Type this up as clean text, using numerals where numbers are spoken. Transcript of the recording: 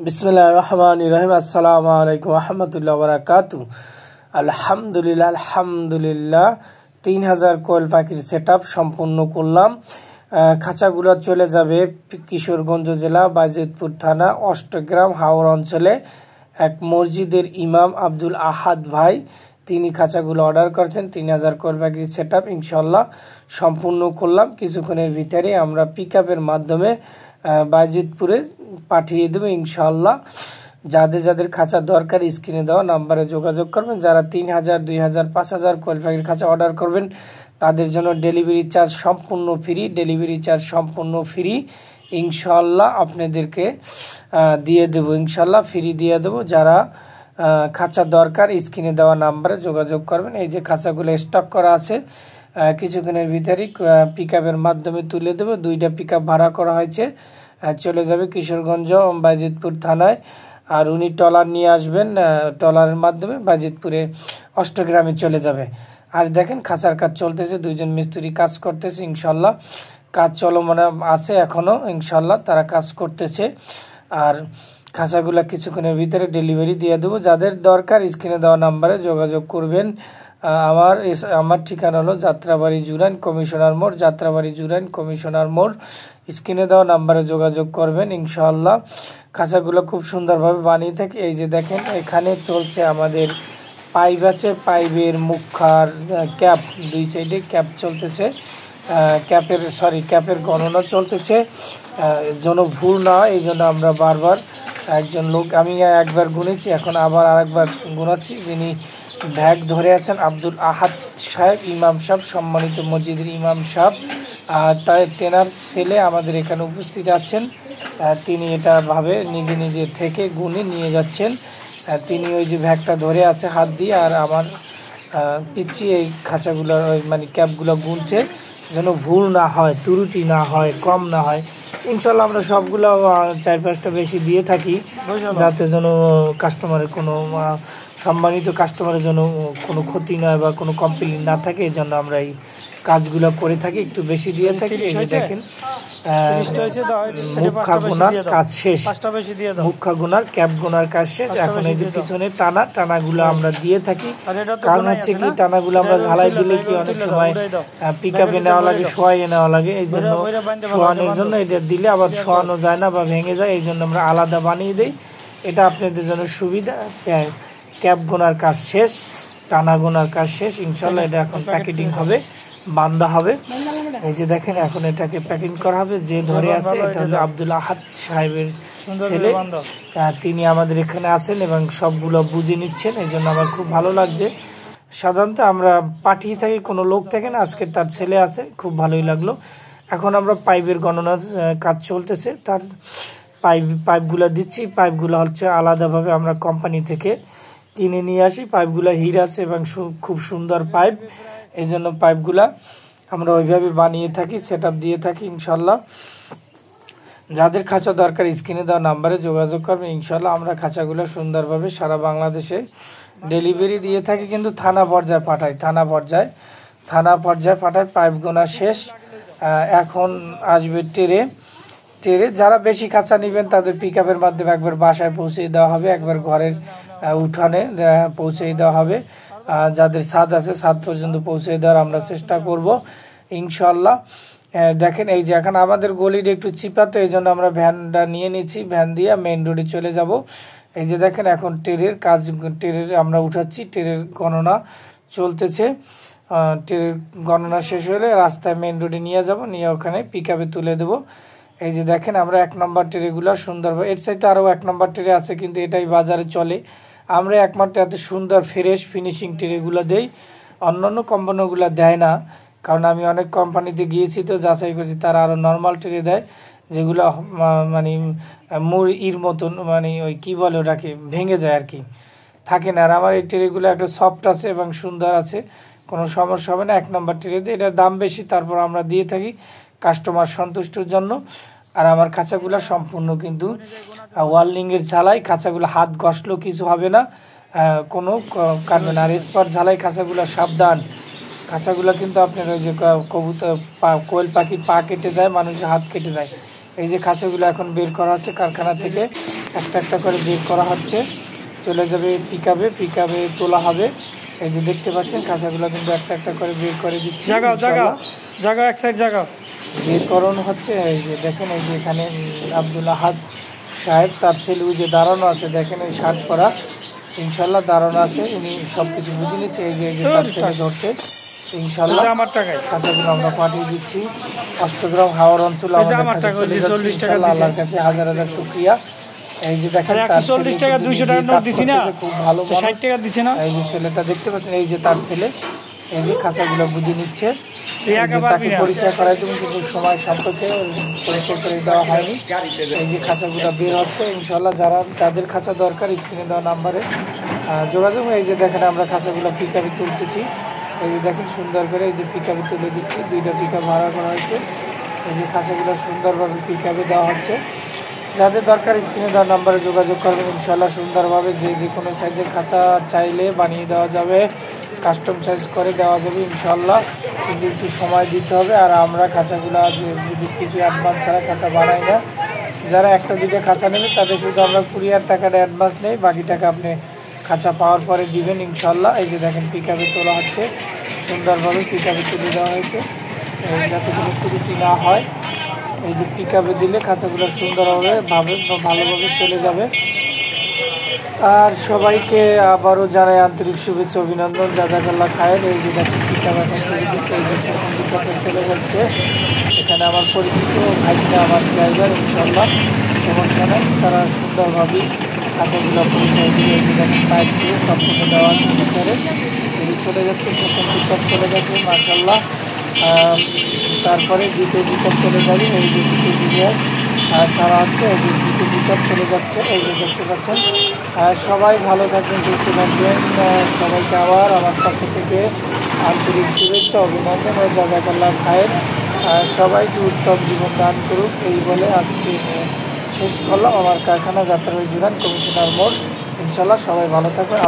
বিসমিল্লাহির রহমানির রহিম। আসসালামু আলাইকুম ওয়া রাহমাতুল্লাহি ওয়া বারাকাতুহু। আলহামদুলিল্লাহ 3000 কোয়েল পাখির সেটআপ সম্পূর্ণ করলাম। খাঁচাগুলো চলে যাবে কিশোরগঞ্জ জেলা বাজিতপুর থানা অষ্টগ্রাম হাওর অঞ্চলে এক মসজিদের ইমাম আব্দুল আহাদ ভাই, তিনি খাঁচাগুলো অর্ডার করেছেন। 3000 কোয়েল পাখির সেটআপ ইনশাআল্লাহ সম্পূর্ণ করলাম। কিছুক্ষণের ভিতরে আমরা পিকআপের মাধ্যমে বাজিতপুরে পাঠিয়ে দেবো ইনশাআল্লাহ। যাদের যাদের খাঁচা দরকার স্ক্রিনে দেওয়া নাম্বারে যোগাযোগ করবেন। যারা 3000, 2000, 5000 কোয়েল পাখির খাঁচা অর্ডার করবেন তাদের জন্য ডেলিভারি চার্জ সম্পূর্ণ ফ্রি ইনশাআল্লাহ আপনাদেরকে দিয়ে দেবো, ইনশাআল্লাহ ফ্রি দিয়ে দেবো। যারা খাঁচা দরকার স্ক্রিনে দেওয়া নাম্বারে যোগাযোগ করবেন। এই যে খাঁচাগুলো স্টক করা আছে, কিছুক্ষণের ভিতরেই পিকআপের মাধ্যমে তুলে দেবো। 2টা পিকআপ ভাড়া করা হয়েছে, চলে যাবে কিশোরগঞ্জ বাজিতপুর থানায়। আর উনি ট্রলার নিয়ে আসবেন, ট্রলারের মাধ্যমে বাজিতপুরে অষ্টগ্রামে চলে যাবে। আর দেখেন খাঁচার কাজ চলতেছে, 2জন মিস্ত্রি কাজ করতেছে ইনশাল্লাহ। কাজ চলমান আছে এখনো ইনশাল্লাহ, তারা কাজ করতেছে। আর খাঁচাগুলা কিছুক্ষণের ভিতরে ডেলিভারি দিয়ে দেবো। যাদের দরকার স্ক্রিনে দেওয়া নাম্বারে যোগাযোগ করবেন। আমার ঠিকানা হলো যাত্রাবাড়ি জুরাইন কমিশনার মোড়, যাত্রাবাড়ি জুরাইন কমিশনার মোড়। স্ক্রিনে দেওয়া নাম্বারে যোগাযোগ করবেন ইনশাআল্লাহ। খাঁচাগুলো খুব সুন্দরভাবে বানিয়ে থাকি। এই যে দেখেন এখানে চলছে আমাদের পাইপ আছে, পাইপের মুখার ক্যাপ, 2 সাইডে ক্যাপ চলতেছে। ক্যাপের গণনা চলতেছে যেন ভুল না হয়, এই জন্য আমরা বারবার একজন লোক, আমি একবার গুনেছি, এখন আবার আরেকবার গুনাচ্ছি। যিনি ব্যাগ ধরে আছেন আব্দুল আহাদ সাহেব, ইমাম সাহেব, সম্মানিত মসজিদের ইমাম সাহেব। তাই তেনার ছেলে আমাদের এখানে উপস্থিত আছেন। তিনি এটা ভাবে নিজে থেকে গুনে নিয়ে যাচ্ছেন। তিনি ওই যে ব্যাগটা ধরে আছে হাত দিয়ে, আর আমার পিচ্ছি এই খাঁচাগুলো মানে ক্যাপগুলো গুনছে যেন ভুল না হয়, ত্রুটি না হয়, কম না হয়। ইনশাল্লাহ আমরা সবগুলো 4-5টা বেশি দিয়ে থাকি, যাতে যেন কাস্টমারের কোনো সম্মানিত কাস্টমারের জন্য কোনো ক্ষতি নয় বা কোনো কমপ্লেন না থাকে। এই জন্য আমরা এই কাজগুলো করে থাকি, একটু বেশি দিয়ে থাকি। এই যে দেখেন মুখা গোনার কাজ শেষ, মুখা গোনার ক্যাপ গোনার কাজ শেষ। এখন এই যে পিছনে টানাগুলো আমরা দিয়ে থাকি। কারণ হচ্ছে কি, টানাগুলো আমরা ঝালাই দিলে কি অনেক সময় পিকআপে নেওয়া লাগে, শোয়াইয়ে নেওয়া লাগে। এই জন্য শোয়ানোর জন্য এটা দিলে আবার শোয়ানো যায় না বা ভেঙে যায়, এই জন্য আমরা আলাদা বানিয়ে দিই। এটা আপনাদের জন্য সুবিধা। ক্যাপ গোনার কাজ শেষ, টানা গোনার কাজ শেষ ইনশাল্লাহ। এটা এখন প্যাকেটিং হবে, বান্ধা হবে। এই যে দেখেন এখন এটাকে প্যাকিং করা হবে। যে ধরে আছে এটা হলো আব্দুল আহাদ সাহেবের ছেলে, তিনি আমাদের এখানে আছেন এবং সবগুলো বুঝে নিচ্ছেন। এই জন্য আমার খুব ভালো লাগছে। সাধারণত আমরা পাঠিয়ে থাকি, কোনো লোক থাকে না, আজকে তার ছেলে আছে, খুব ভালোই লাগলো। এখন আমরা পাইপের গণনার কাজ চলতেছে, তার পাইপগুলো দিচ্ছি। পাইপগুলো হচ্ছে আলাদাভাবে আমরা কোম্পানি থেকে কিনে নিয়ে আসি। পাইপগুলো হিট আছে এবং খুব সুন্দর পাইপ, এই জন্য পাইপগুলা আমরা ওইভাবে বানিয়ে থাকি, সেটআপ দিয়ে থাকি ইনশাল্লাহ। যাদের খাঁচা দরকার স্ক্রিনে দেওয়া নাম্বারে যোগাযোগ করবে ইনশাল্লাহ। আমরা খাঁচাগুলো সুন্দরভাবে সারা বাংলাদেশে ডেলিভারি দিয়ে থাকি, কিন্তু থানা পর্যায়ে পাঠাই। পাইপ গোনা শেষ, এখন আসবে টেরে। যারা বেশি খাঁচা নেবেন তাদের পিকআপের মাধ্যমে একবার বাসায় পৌঁছে দেওয়া হবে, একবার ঘরের উঠানে পৌঁছে দেওয়া হবে। যাদের ছাদ আছে ছাদ পর্যন্ত পৌঁছে দেওয়ার আমরা চেষ্টা করব ইনশাল্লাহ। দেখেন এই যে এখন আমাদের গলির একটু চিপা, তো এই জন্য আমরা ভ্যানটা নিয়ে নিচ্ছি, ভ্যান দিয়ে মেইন রোডে চলে যাব। এই যে দেখেন এখন টেরের আমরা উঠাচ্ছি, টেরের গণনা চলতেছে। টেরের গণনা শেষ হলে রাস্তায় মেইন রোডে নিয়ে যাব, নিয়ে ওখানে পিকআপে তুলে দেবো। এই যে দেখেন আমরা 1 নম্বর টেরেগুলো সুন্দরভাবে, এর চাইতে আরও 1 নম্বর টেরে আছে কিন্তু এটাই বাজারে চলে। আমরা একমাত্র এত সুন্দর ফ্রেশ ফিনিশিং ট্রেগুলো দেই, অন্যান্য কোম্পানিগুলো দেয় না। কারণ আমি অনেক কোম্পানিতে গিয়েছি, তো যাচাই করছি, তারা আরও নর্মাল ট্রে দেয়, যেগুলো মানে মুড়ির মতন, মানে ওই কী বলে ওটাকে, ভেঙে যায় আর কি, থাকে না। আর আমার এই ট্রেগুলো একটা সফট আছে এবং সুন্দর আছে, কোনো সমস্যা হবে না। 1 নম্বর ট্রে দিয়ে, এটার দাম বেশি, তারপর আমরা দিয়ে থাকি কাস্টমার সন্তুষ্টির জন্য। আর আমার খাঁচাগুলো সম্পূর্ণ কিন্তু ওয়ার্লিংয়ের ঝালাই, খাঁচাগুলো হাত ঘষলেও কিছু হবে না, কোনো কাটবে না। আর স্পট ঝালাই খাঁচাগুলো সাবধান, খাঁচাগুলো কিন্তু আপনার ওই যে কবুতর কোয়েল পাখির পা কেটে যায়, মানুষের হাত কেটে যায়, এই যে খাঁচাগুলো এখন বের করা হচ্ছে কারখানা থেকে, একটা একটা করে বের করা হচ্ছে, চলে যাবে পিকআপে, পিকআপে তোলা হবে। এই যে দেখতে পাচ্ছেন খাঁচাগুলো কিন্তু একটা একটা করে বের করে দিচ্ছে। জায়গা এক সাইড জায়গা বেরকরণ হচ্ছে। এই যে দেখেন, এই যে এখানে আব্দুল আহাদ সাহেব তার ছেলে যে দাঁড়ানো আছে, দেখেন এই শার্ট পরা, ইনশাল্লাহ দাঁড়ানো আছে, উনি সব কিছু বুঝে নিচ্ছে। এই যে তার ছেলে ধরছে, ইনশাল্লাহ আমার টাকায় খাঁচাগুলো আমরা পাঠিয়ে দিচ্ছি। অষ্টগ্রাম হাওড় অঞ্চলে আল্লাহর কাছে হাজার হাজার শুকরিয়া। এই যে দেখেন 140 টাকা 200 টাকা নোট দিছি না, খুব ভালো 60 টাকা দিছি না। এই যে ছেলেটা দেখতে পাচ্ছেন, এই যে তার ছেলে, এই যে খাঁচাগুলো বুঝে নিচ্ছে। তাকে পরিচয় করাই দেবেন, কিন্তু সময় সম্পর্কে পরিচয় করে দেওয়া হয়নি। এই যে খাঁচাগুলো বের হচ্ছে, ইনশাল্লাহ যাদের খাঁচা দরকার স্ক্রিনে দেওয়া নাম্বারে যোগাযোগ। এই যে দেখেন আমরা খাঁচাগুলো পিকআপে তুলতেছি। এই যে দেখেন সুন্দর করে এই যে পিকআপে তুলে দিচ্ছি, 2টা পিকআপ ভাড়া করা হয়েছে। এই যে খাঁচাগুলো সুন্দরভাবে পিকআপে দেওয়া হচ্ছে। যাদের দরকার স্ক্রিনে দেওয়া নাম্বারে যোগাযোগ করবেন, ইনশাল্লাহ সুন্দরভাবে যে কোনো সাইজের খাঁচা চাইলে বানিয়ে দেওয়া যাবে, কাস্টম সাইজ করে দেওয়া যাবে ইনশাল্লাহ, কিন্তু একটু সময় দিতে হবে। আর আমরা খাঁচাগুলো যদি কিছু অ্যাডভান্স ছাড়া খাঁচা বানাই না, যারা একটা দুটো খাঁচা নেবে তাদের শুধু আমরা কুরিয়ার টাকাটা অ্যাডভান্স নেই, বাকি টাকা আপনি খাঁচা পাওয়ার পরে দিবেন ইনশাল্লাহ। এই যে দেখেন পিকআপে তোলা হচ্ছে, সুন্দরভাবে পিকআপে তুলে দেওয়া হয়েছে যাতে কোনো ত্রুটি না হয়। এই যে পিকআপে দিলে খাঁচাগুলো সুন্দরভাবে ভালোভাবে চলে যাবে। আর সবাইকে আবারও জানাই আন্তরিক শুভেচ্ছা অভিনন্দন, জাযাকাল্লাহ খায়ের। এই যে দেখেন পিকআপ এখন ছেড়ে দিচ্ছে, এই যে পিকআপে চলে যাচ্ছে। এখানে আমার পরিচিত ভাইটা আমার ড্রাইভার, ইনশাল্লাহ সমস্যা নেই, তারা সুন্দরভাবেই খাঁচাগুলো পরিচয় দিয়ে এই যে দেখেন পাইপ দিয়ে সম্পূর্ণ দেওয়া আছে ভিতরে। এই চলে যাচ্ছে, প্রথম পিকআপ চলে গেছে মাশাল্লাহ। তারপরে দ্বিতীয় পিকআপ চলে যাবে, এই যে দ্বিতীয় পিকআপ ছাড়া হচ্ছে, এই যে দ্বিতীয় পিকআপ চলে যাচ্ছে, এই যে দেখতে পাচ্ছেন। সবাই ভালো থাকবেন, সুস্থ থাকবেন। সবাইকে আবার আমার পক্ষ থেকে আন্তরিক শুভেচ্ছা অভিনন্দন ও জাযাকাল্লাহ খায়ের। সবাইকে উত্তম জীবন দান করুক, এই বলে আজকে শেষ করলাম আমার কারখানা যাত্রাবাড়ি জুরান কমিশনার মোড়। ইনশাল্লাহ সবাই ভালো থাকবেন।